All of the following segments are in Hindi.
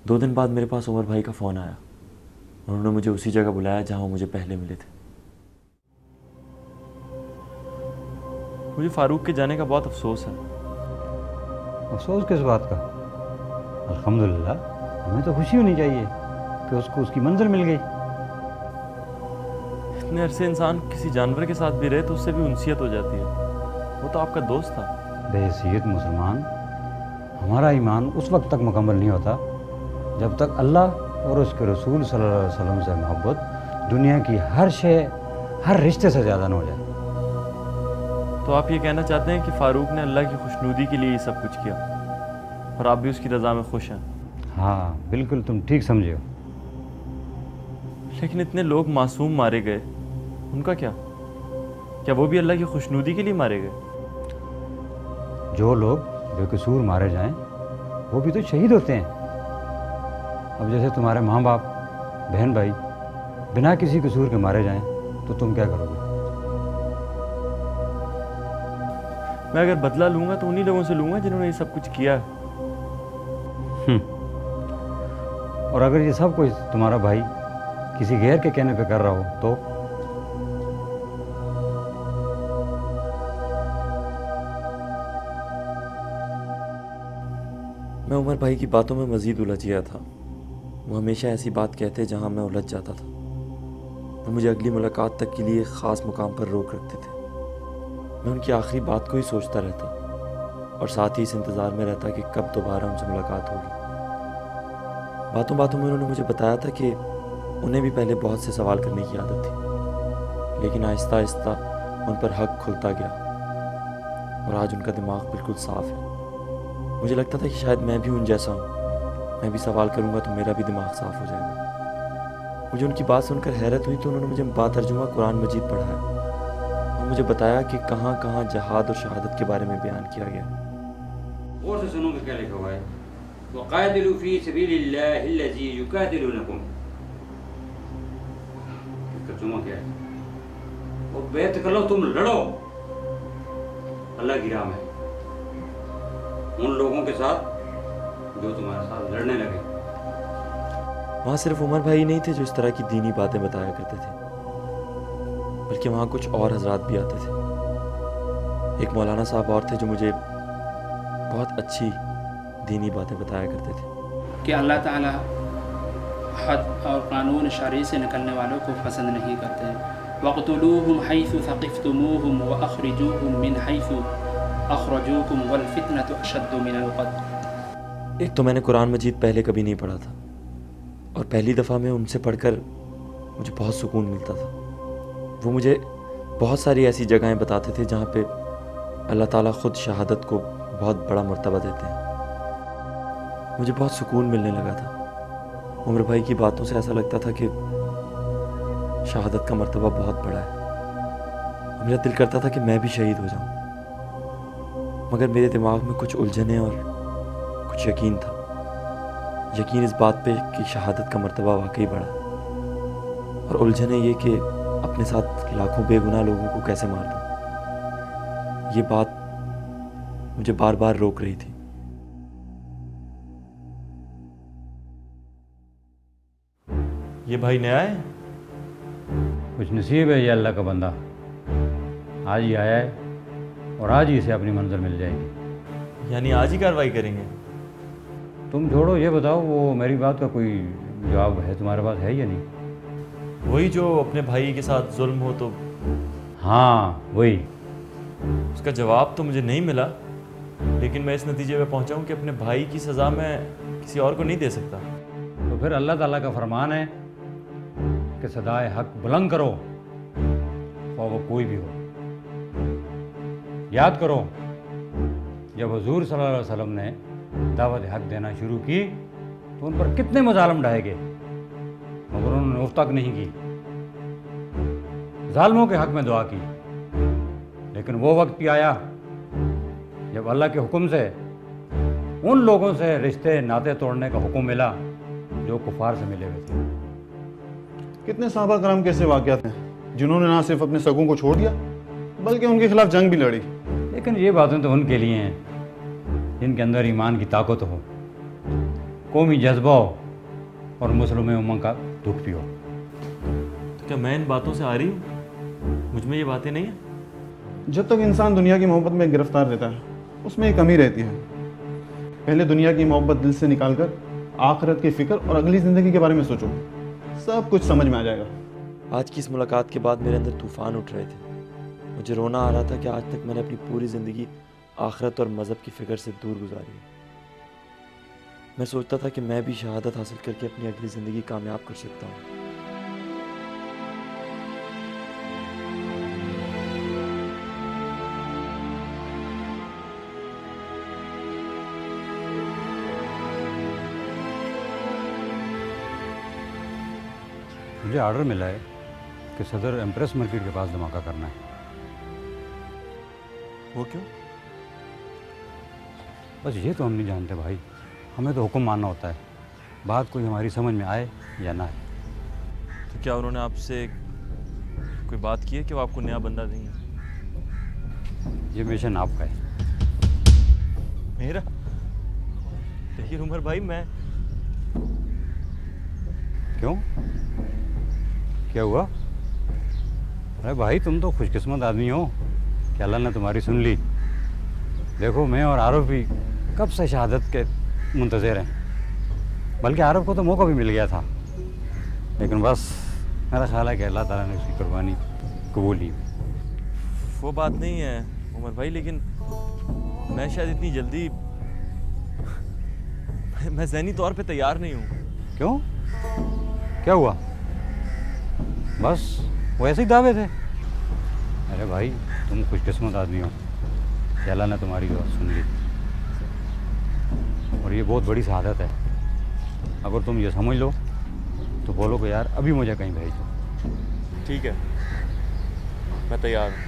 2 दिन बाद मेरे पास उमर भाई का फ़ोन आया। उन्होंने मुझे उसी जगह बुलाया जहाँ वो मुझे पहले मिले थे। मुझे फ़ारूक के जाने का बहुत अफसोस है। अफसोस किस बात का? अल्हम्दुलिल्लाह, हमें तो खुशी होनी चाहिए कि उसको उसकी मंजिल मिल गई। इतने अरसे इंसान किसी जानवर के साथ भी रहे तो उससे भी उनसियत हो जाती है। वो तो आपका दोस्त था। बेहैसियत मुसलमान, हमारा ईमान उस वक्त तक मुकम्मल नहीं होता जब तक अल्लाह और उसके रसूल सल्लल्लाहु अलैहि वसल्लम से मोहब्बत दुनिया की हर शय, हर रिश्ते से ज़्यादा न हो जाए। तो आप ये कहना चाहते हैं कि फ़ारूक ने अल्लाह की खुशनुदी के लिए ये सब कुछ किया और आप भी उसकी रज़ा में खुश हैं? हाँ बिल्कुल, तुम ठीक समझे हो। लेकिन इतने लोग मासूम मारे गए, उनका क्या? क्या वो भी अल्लाह की खुशनुदी के लिए मारे गए? जो लोग बेकसूर मारे जाएं वो भी तो शहीद होते हैं। अब जैसे तुम्हारे माँ बाप, बहन भाई बिना किसी कसूर के मारे जाएं तो तुम क्या करोगे? मैं अगर बदला लूंगा तो उन्हीं लोगों से लूंगा जिन्होंने ये सब कुछ किया। और अगर ये सब कुछ तुम्हारा भाई किसी गैर के कहने पे कर रहा हो तो? मैं उमर भाई की बातों में मज़ीद उलझ गया था। वो हमेशा ऐसी बात कहते जहां मैं उलझ जाता था। वो मुझे अगली मुलाकात तक के लिए ख़ास मुकाम पर रोक रखते थे। मैं उनकी आखिरी बात को ही सोचता रहता और साथ ही इस इंतज़ार में रहता कि कब दोबारा उनसे मुलाकात होगी। बातों बातों में उन्होंने मुझे बताया था कि उन्हें भी पहले बहुत से सवाल करने की आदत थी, लेकिन आहिस्ता आहिस्ता उन पर हक खुलता गया और आज उनका दिमाग बिल्कुल साफ़ है। मुझे लगता था कि शायद मैं भी उन जैसा हूँ। मैं भी सवाल करूँगा तो मेरा भी दिमाग साफ़ हो जाएगा। मुझे उनकी बात सुनकर हैरत हुई तो उन्होंने मुझे बातर्जुमा कुरान मजीद पढ़ाया और मुझे बताया कि कहाँ कहाँ जहाद और शहादत के बारे में बयान किया गया। और से सुनो कि क्या लिखा हुआ है, वक़ातिलू फ़ी सबीलिल्लाहि लज़ी युक़ातिलूनकुम। इसका तर्जुमा क्या है? और बैत कर लो, तुम लड़ो अल्लाह की राह में उन लोगों के साथ जो तुम्हारे साथ लड़ने लगे। वहाँ सिर्फ उमर भाई नहीं थे जो इस तरह की दीनी बातें बताया करते थे, बल्कि वहाँ कुछ और हजरात भी आते थे। एक मौलाना साहब और थे जो मुझे बहुत अच्छी दीनी बातें बताया करते थे कि अल्लाह ताला हद और कानून शरई से निकलने वालों को पसंद नहीं करते। वक़्तुलूहुम हैसु सक़िफ़्तुमूहुम व अख़रिजूहुम मिन हैसु अख़रजूकुम वल फ़ितनतु अशद्दु मिनल क़त्ल। एक तो मैंने कुरान मजीद पहले कभी नहीं पढ़ा था और पहली दफ़ा में उनसे पढ़कर मुझे बहुत सुकून मिलता था। वो मुझे बहुत सारी ऐसी जगहें बताते थे जहाँ पे अल्लाह ताला ख़ुद शहादत को बहुत बड़ा मर्तबा देते हैं। मुझे बहुत सुकून मिलने लगा था। उमर भाई की बातों से ऐसा लगता था कि शहादत का मर्तबा बहुत बड़ा है। मेरा दिल करता था कि मैं भी शहीद हो जाऊं, मगर मेरे दिमाग में कुछ उलझने और कुछ यकीन था। यकीन इस बात पे कि शहादत का मर्तबा वाकई बड़ा है और उलझने ये कि अपने साथ लाखों बेगुनाह लोगों को कैसे मार दूं। ये बात मुझे बार बार रोक रही थी। ये भाई नया है? कुछ नसीब है ये अल्लाह का बंदा, आज ही आया है और आज ही इसे अपनी मंजिल मिल जाएगी। यानी आज ही कार्रवाई करेंगे? तुम छोड़ो, ये बताओ वो मेरी बात का कोई जवाब है तुम्हारे पास, है या नहीं? वही जो अपने भाई के साथ जुल्म हो तो? हाँ वही। उसका जवाब तो मुझे नहीं मिला, लेकिन मैं इस नतीजे पे पहुंचा हूं कि अपने भाई की सज़ा मैं किसी और को नहीं दे सकता। तो फिर अल्लाह ताला का फरमान है कि सदाए हक बुलंद करो, और वो कोई भी हो। याद करो, जब हुजूर सल्लल्लाहु अलैहि वसल्लम ने दावत हक देना शुरू की तो उन पर कितने मजालम ढाए गए, मगर उन्होंने उफ तक नहीं की। जालिमों के हक में दुआ की, लेकिन वो वक्त भी आया जब अल्लाह के हुक्म से उन लोगों से रिश्ते नाते तोड़ने का हुक्म मिला जो कुफार से मिले हुए थे। कितने सहाबा कराम के ऐसे वाक़यात हैं जिन्होंने ना सिर्फ अपने सगों को छोड़ दिया बल्कि उनके खिलाफ जंग भी लड़ी। लेकिन ये बातें तो उनके लिए हैं जिनके अंदर ईमान की ताकत हो। कौमी जज्बा हो और मुस्लिम उम्मा का दुख भी हो। तो क्या मैं इन बातों से आ रही हूँ? मुझ में ये बातें नहीं हैं? जब तक इंसान दुनिया की मोहब्बत में गिरफ्तार रहता है उसमें एक कमी रहती है। पहले दुनिया की मोहब्बत दिल से निकालकर आखिरत की फिक्र और अगली ज़िंदगी के बारे में सोचो, सब कुछ समझ में आ जाएगा। आज की इस मुलाकात के बाद मेरे अंदर तूफान उठ रहे थे। मुझे रोना आ रहा था कि आज तक मैंने अपनी पूरी ज़िंदगी आखिरत और मज़हब की फ़िक्र से दूर गुजारी है। मैं सोचता था कि मैं भी शहादत हासिल करके अपनी अगली ज़िंदगी कामयाब कर सकता हूँ। मुझे ऑर्डर मिला है कि सदर एम्प्रेस मार्केट के पास धमाका करना है। वो क्यों? बस ये तो हम नहीं जानते भाई, हमें तो हुक्म मानना होता है, बात कोई हमारी समझ में आए या ना आए। तो क्या उन्होंने आपसे कोई बात की है कि वो आपको नया बंदा देंगे? ये मिशन आपका है। मेरा? लेकिन उमर भाई मैं... क्यों, क्या हुआ? अरे भाई तुम तो खुशकिस्मत आदमी हो कि अल्लाह ने तुम्हारी सुन ली। देखो मैं और आरव भी कब से शहादत के मुंतज़िर हैं, बल्कि आरव को तो मौका भी मिल गया था, लेकिन बस मेरा ख्याल है कि अल्लाह ताला ने उसकी कुर्बानी कबूल की। वो बात नहीं है उमर भाई, लेकिन मैं शायद इतनी जल्दी मैं ज़हनी तौर पे तैयार नहीं हूँ। क्यों, क्या हुआ? बस वो ऐसे ही दावे थे। अरे भाई तुम खुशकिस्मत आदमी हो कि अल्लाह ने तुम्हारी दुआ सुन ली, और ये बहुत बड़ी शहादत है। अगर तुम ये समझ लो तो बोलो कि यार अभी मुझे कहीं भेज दो। ठीक है, मैं तैयार हूँ।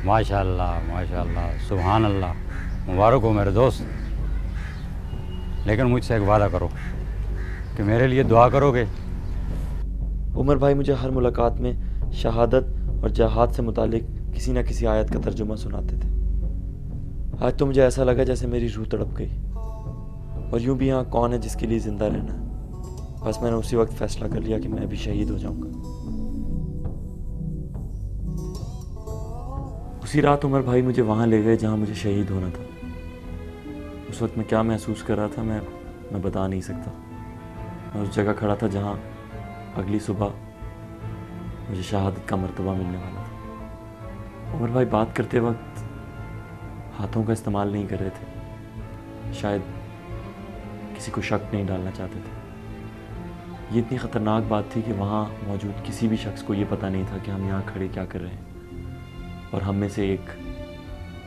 माशाअल्लाह माशाअल्लाह, सुभान अल्लाह, मुबारक हो मेरे दोस्त। लेकिन मुझसे एक वादा करो कि मेरे लिए दुआ करोगे। उमर भाई मुझे हर मुलाकात में शहादत और जहाद से मुतालिक किसी न किसी आयत का तर्जुमा सुनाते थे। आज तो मुझे ऐसा लगा जैसे मेरी रूह तड़प गई, और यूं भी यहाँ कौन है जिसके लिए ज़िंदा रहना है। बस मैंने उसी वक्त फैसला कर लिया कि मैं भी शहीद हो जाऊंगा। उसी रात उमर भाई मुझे वहाँ ले गए जहाँ मुझे शहीद होना था। उस वक्त मैं क्या महसूस कर रहा था मैं बता नहीं सकता। मैं उस जगह खड़ा था जहाँ अगली सुबह मुझे शहादत का मर्तबा मिलने वाला था। उमर भाई बात करते वक्त हाथों का इस्तेमाल नहीं कर रहे थे, शायद किसी को शक नहीं डालना चाहते थे। ये इतनी ख़तरनाक बात थी कि वहाँ मौजूद किसी भी शख्स को ये पता नहीं था कि हम यहाँ खड़े क्या कर रहे हैं, और हम में से एक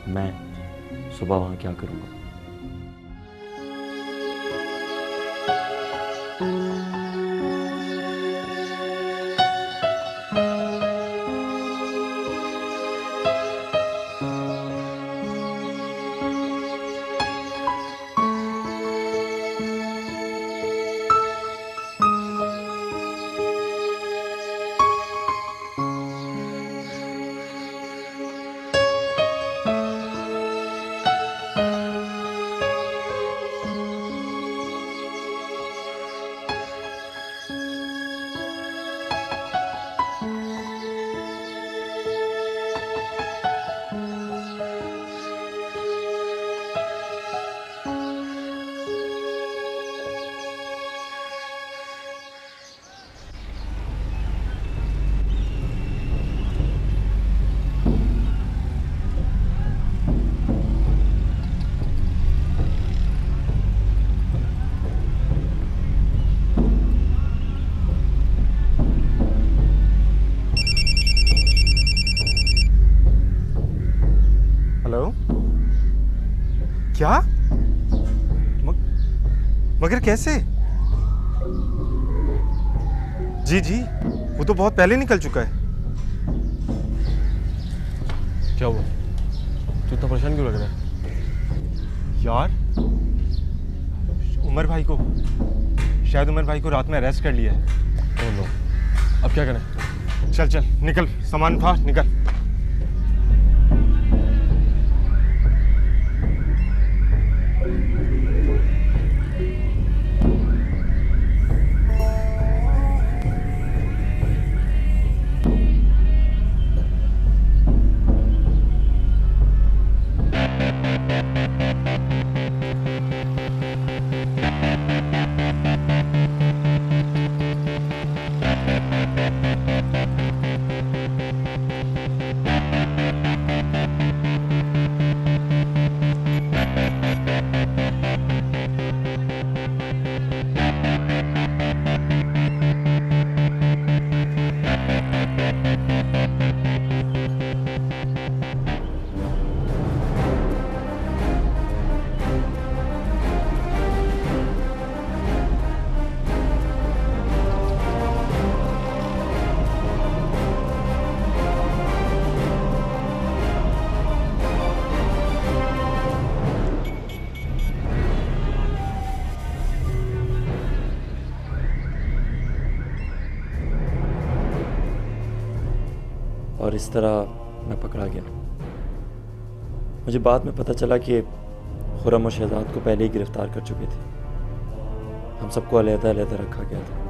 मैं सुबह वहाँ क्या करूँगा। क्या? मगर कैसे? जी जी, वो तो बहुत पहले निकल चुका है। क्या हुआ? तू इतना परेशान क्यों लग रहा है? यार, उमर भाई को शायद उमर भाई को रात में अरेस्ट कर लिया है। ओह नो, अब क्या करें? चल चल निकल, सामान उठा, निकल। इस तरह मैं पकड़ा गया। मुझे बाद में पता चला कि खुर्रम और शहजाद को पहले ही गिरफ्तार कर चुके थे। हम सबको अलग-अलग रखा गया था।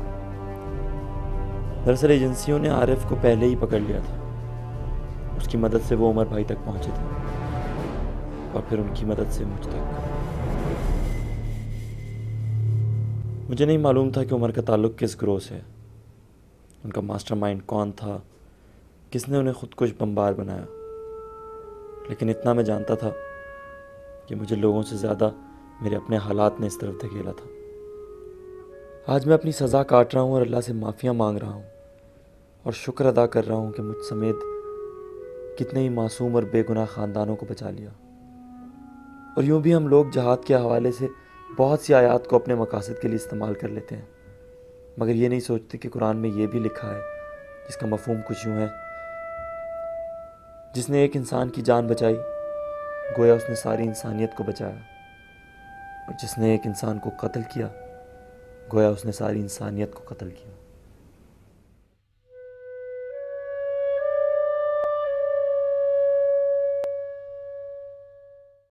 दरअसल एजेंसियों ने आरिफ को पहले ही पकड़ लिया था। उसकी मदद से वो उमर भाई तक पहुंचे थे और फिर उनकी मदद से मुझ तक। मुझे नहीं मालूम था कि उमर का ताल्लुक़ किस गिरोह से है, उनका मास्टरमाइंड कौन था, किसने उन्हें खुदकुश बमबार बनाया। लेकिन इतना मैं जानता था कि मुझे लोगों से ज़्यादा मेरे अपने हालात ने इस तरफ धकेला था। आज मैं अपनी सज़ा काट रहा हूँ और अल्लाह से माफ़ियाँ मांग रहा हूँ और शुक्र अदा कर रहा हूँ कि मुझ समेत कितने ही मासूम और बेगुनाह ख़ानदानों को बचा लिया। और यूँ भी हम लोग जहाद के हवाले से बहुत सी आयात को अपने मकासद के लिए इस्तेमाल कर लेते हैं, मगर ये नहीं सोचते कि कुरान में ये भी लिखा है जिसका मफ़हूम कुछ यूँ है, जिसने एक इंसान की जान बचाई गोया उसने सारी इंसानियत को बचाया, और जिसने एक इंसान को कत्ल किया गोया उसने सारी इंसानियत को कत्ल किया।